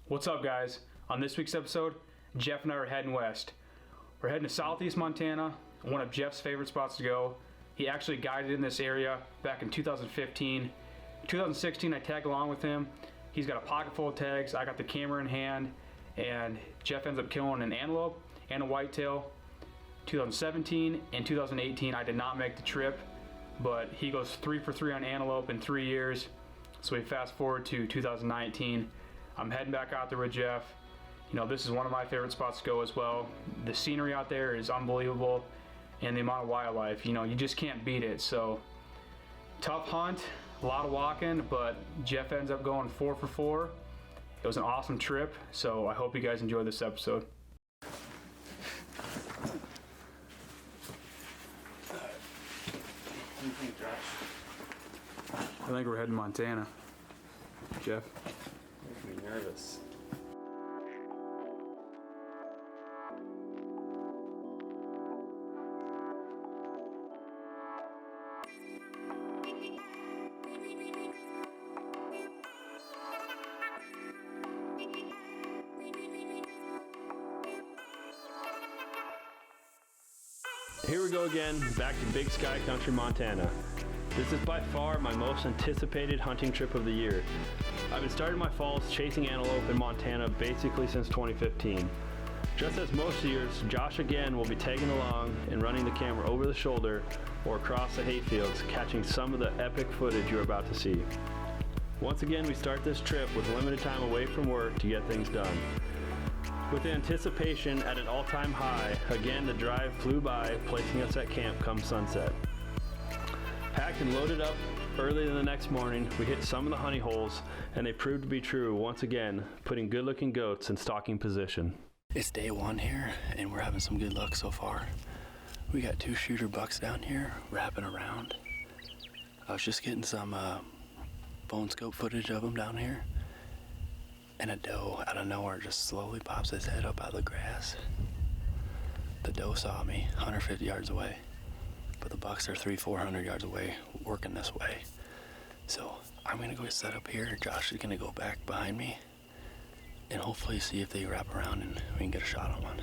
What's up, guys? On this week's episode, Jeff and I are heading west. We're heading to southeast Montana, one of Jeff's favorite spots to go. He actually guided in this area back in 2015. 2016, I tagged along with him. He's got a pocket full of tags. I got the camera in hand, and Jeff ends up killing an antelope and a whitetail. 2017 and 2018, I did not make the trip, but he goes 3 for 3 on antelope in 3 years. So we fast forward to 2019. I'm heading back out there with Jeff. You know, this is one of my favorite spots to go as well. The scenery out there is unbelievable, and the amount of wildlife, you know, you just can't beat it. So tough hunt, a lot of walking, but Jeff ends up going 4 for 4. It was an awesome trip, so I hope you guys enjoy this episode. What do you think, Josh? I think we're heading to Montana. Jeff? Makes me nervous. Here we go again, back to Big Sky Country, Montana. This is by far my most anticipated hunting trip of the year. I've been starting my falls chasing antelope in Montana basically since 2015. Just as most years, Josh again will be tagging along and running the camera over the shoulder or across the hayfields, catching some of the epic footage you're about to see. Once again, we start this trip with limited time away from work to get things done. With the anticipation at an all-time high, again the drive flew by, placing us at camp come sunset. Packed and loaded up early the next morning, we hit some of the honey holes, and they proved to be true once again, putting good-looking goats in stalking position. It's day one here, and we're having some good luck so far. We got 2 shooter bucks down here, wrapping around. I was just getting some phone scope footage of them down here, and a doe out of nowhere just slowly pops his head up out of the grass. The doe saw me 150 yards away, but the bucks are 300-400 yards away, working this way. So I'm gonna go set up here. Josh is gonna go back behind me and hopefully see if they wrap around and we can get a shot on one.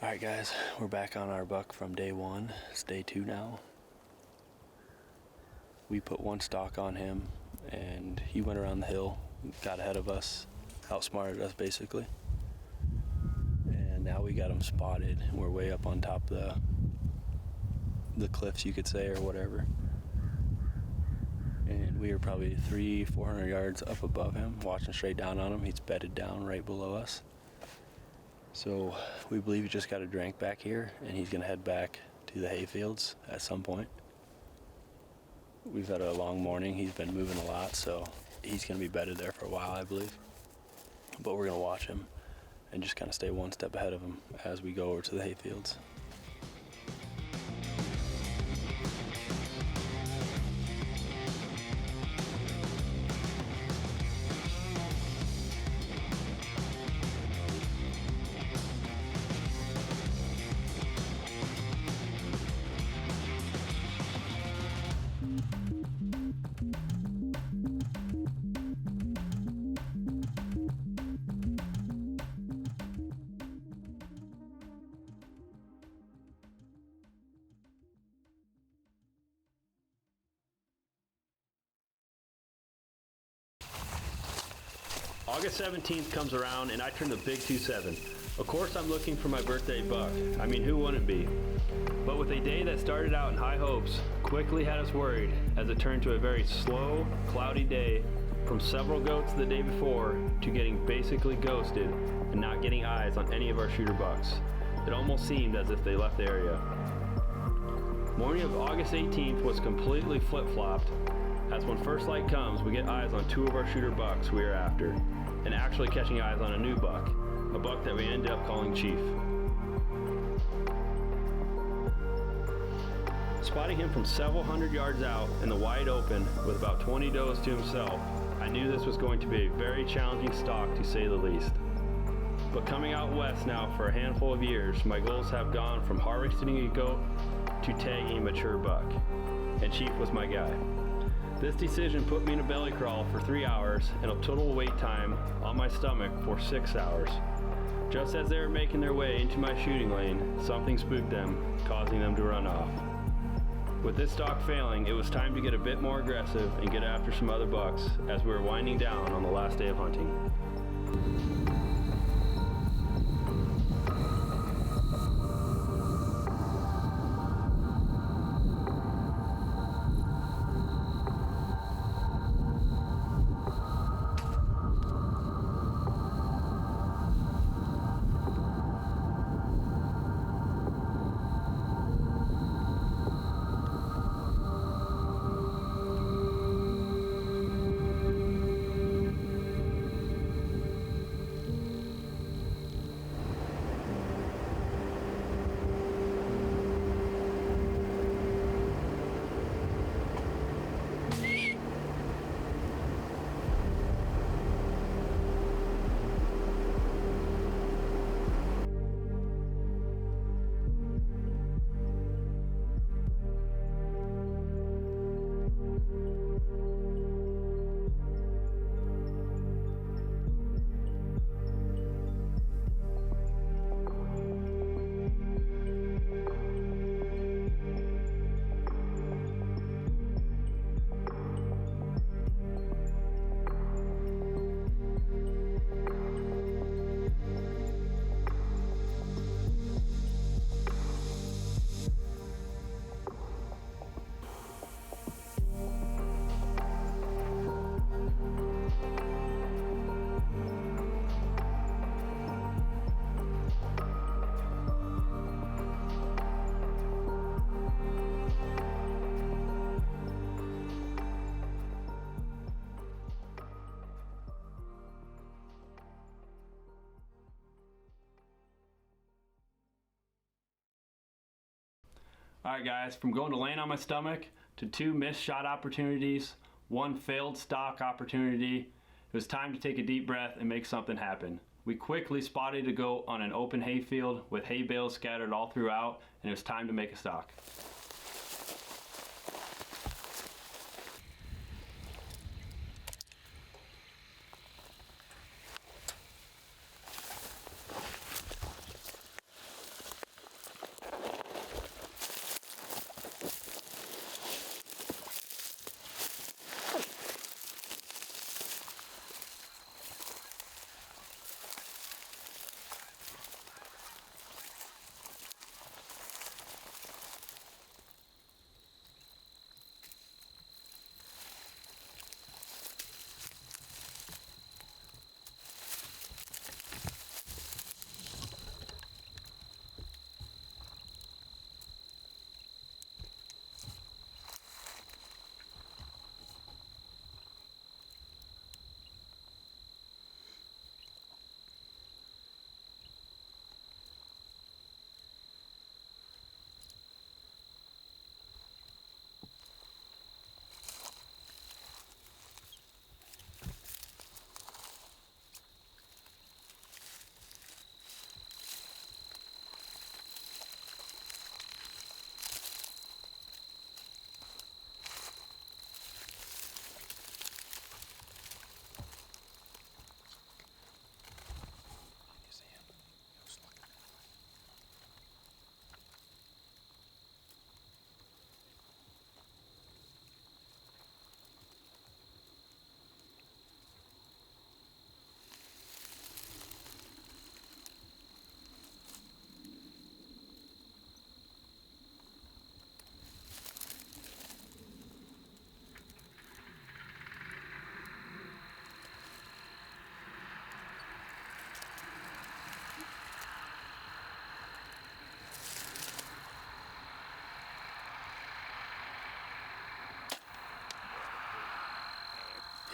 Alright guys, we're back on our buck from day 1. It's day 2 now. We put one stock on him and he went around the hill, got ahead of us, outsmarted us basically. And now we got him spotted. We're way up on top of the cliffs, you could say, or whatever. And we are probably 300-400 yards up above him, watching straight down on him. He's bedded down right below us. So we believe he just got a drink back here, and he's gonna head back to the hayfields at some point. We've had a long morning. He's been moving a lot, so he's gonna be bedded there for a while, I believe. But we're gonna watch him and just kind of stay one step ahead of him as we go over to the hayfields. August 17th comes around and I turn the big 2-7. Of course I'm looking for my birthday buck. I mean, who wouldn't be? But with a day that started out in high hopes, quickly had us worried as it turned to a very slow, cloudy day from several goats the day before to getting basically ghosted and not getting eyes on any of our shooter bucks. It almost seemed as if they left the area. Morning of August 18th was completely flip-flopped, as when first light comes, we get eyes on 2 of our shooter bucks we are after, and actually catching eyes on a new buck, a buck that we ended up calling Chief. Spotting him from several hundred yards out in the wide open with about 20 does to himself, I knew this was going to be a very challenging stalk to say the least. But coming out west now for a handful of years, my goals have gone from harvesting a goat to tagging a mature buck, and Chief was my guy. This decision put me in a belly crawl for 3 hours and a total wait time on my stomach for 6 hours. Just as they were making their way into my shooting lane, something spooked them, causing them to run off. With this stalk failing, it was time to get a bit more aggressive and get after some other bucks as we were winding down on the last day of hunting. Alright guys, from going to laying on my stomach to 2 missed shot opportunities, 1 failed stalk opportunity, it was time to take a deep breath and make something happen. We quickly spotted a goat on an open hayfield with hay bales scattered all throughout, and it was time to make a stalk.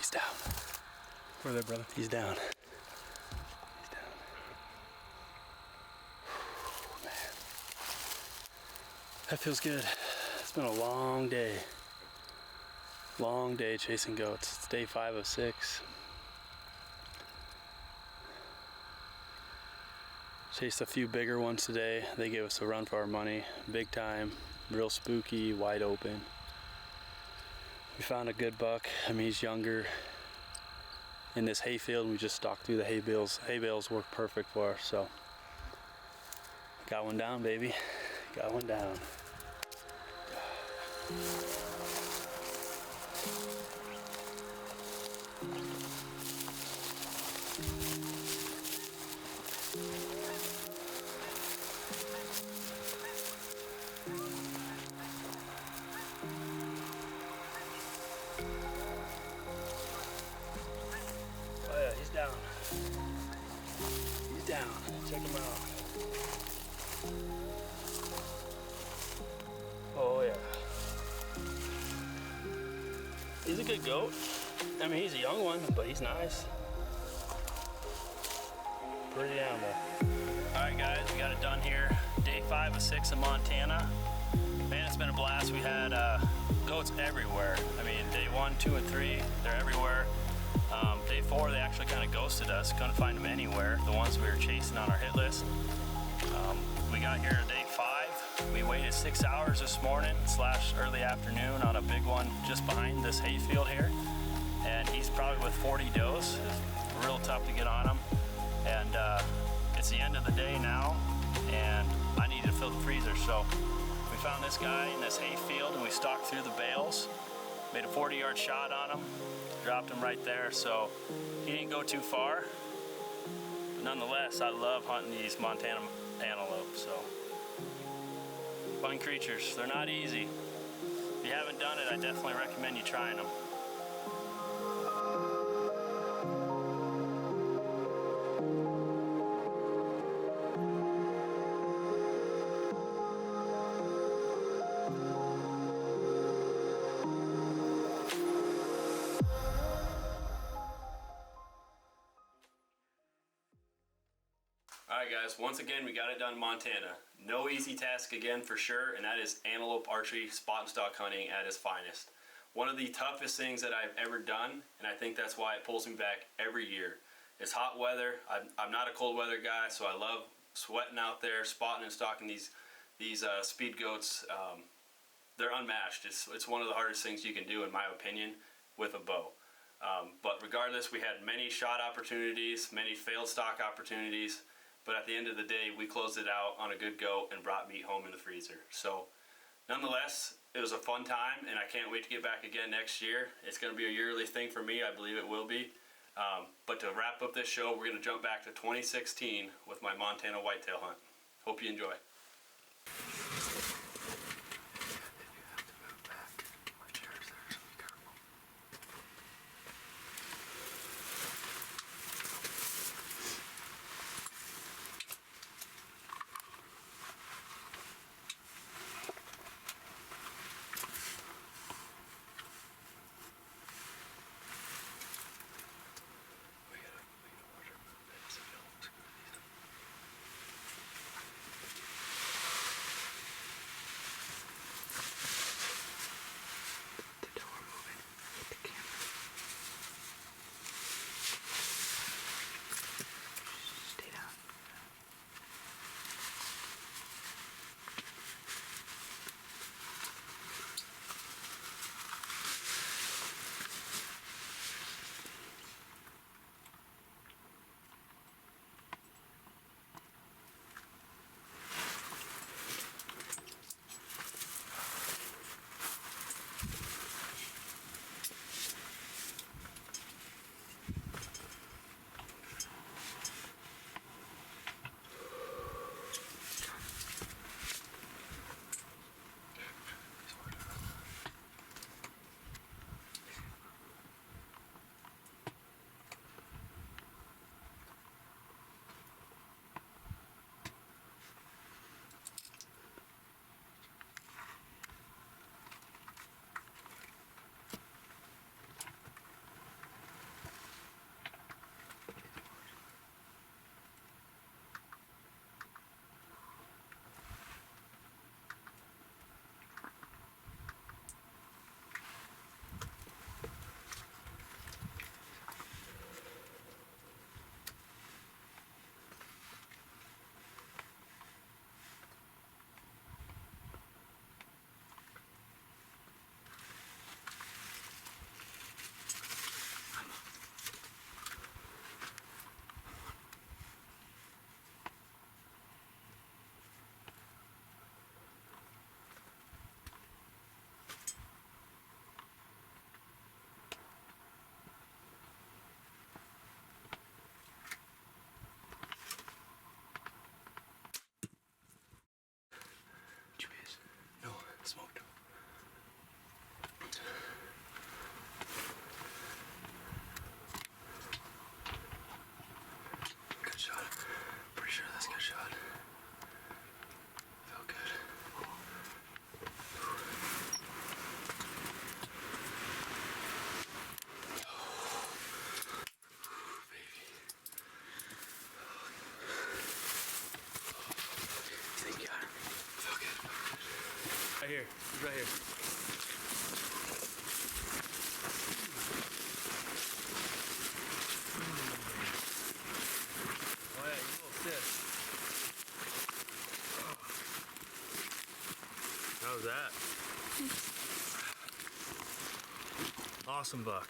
He's down. Where there, brother? He's down. He's down. Man. That feels good. It's been a long day. Long day chasing goats. It's day 5 of 6. Chased a few bigger ones today. They gave us a run for our money. Big time, real spooky, wide open. We found a good buck. I mean, he's younger. In this hayfield, we just stalked through the hay bales. Hay bales work perfect for us, so. Got one down, baby. Got one down. Oh yeah, he's down. He's down. Check him out. Oh yeah. He's a good goat. I mean, he's a young one, but he's nice. Pretty animal. All right, guys, we got it done here. Day 5 of 6 in Montana. Man, it's been a blast. We had goats everywhere. I mean, day 1, 2, and 3, they're everywhere. Day 4, they actually kind of ghosted us. Couldn't find them anywhere. The ones we were chasing on our hit list. We got here day 5. We waited 6 hours this morning / early afternoon on a big one just behind this hayfield here. And he's probably with 40 does. It's real tough to get on him. And it's the end of the day now, and I needed to fill the freezer. So we found this guy in this hayfield, and we stalked through the bales. Made a 40-yard shot on him. Dropped him right there, so he didn't go too far. But nonetheless, I love hunting these Montana antelope, so. Fun creatures, they're not easy. If you haven't done it, I definitely recommend you trying them. Alright guys, once again we got it done in Montana. No easy task again for sure, and that is antelope archery spot and stalk hunting at its finest. One of the toughest things that I've ever done, and I think that's why it pulls me back every year. It's hot weather. I'm not a cold weather guy, so I love sweating out there, spotting and stalking these speed goats. They're unmatched. It's one of the hardest things you can do, in my opinion, with a bow. But regardless, we had many shot opportunities, many failed stalk opportunities. But at the end of the day, we closed it out on a good goat and brought meat home in the freezer. So nonetheless, it was a fun time, and I can't wait to get back again next year. It's going to be a yearly thing for me. I believe it will be. But to wrap up this show, we're going to jump back to 2016 with my Montana whitetail hunt. Hope you enjoy. Right here. He's right here. Oh yeah, you little sis. How's that? Awesome buck.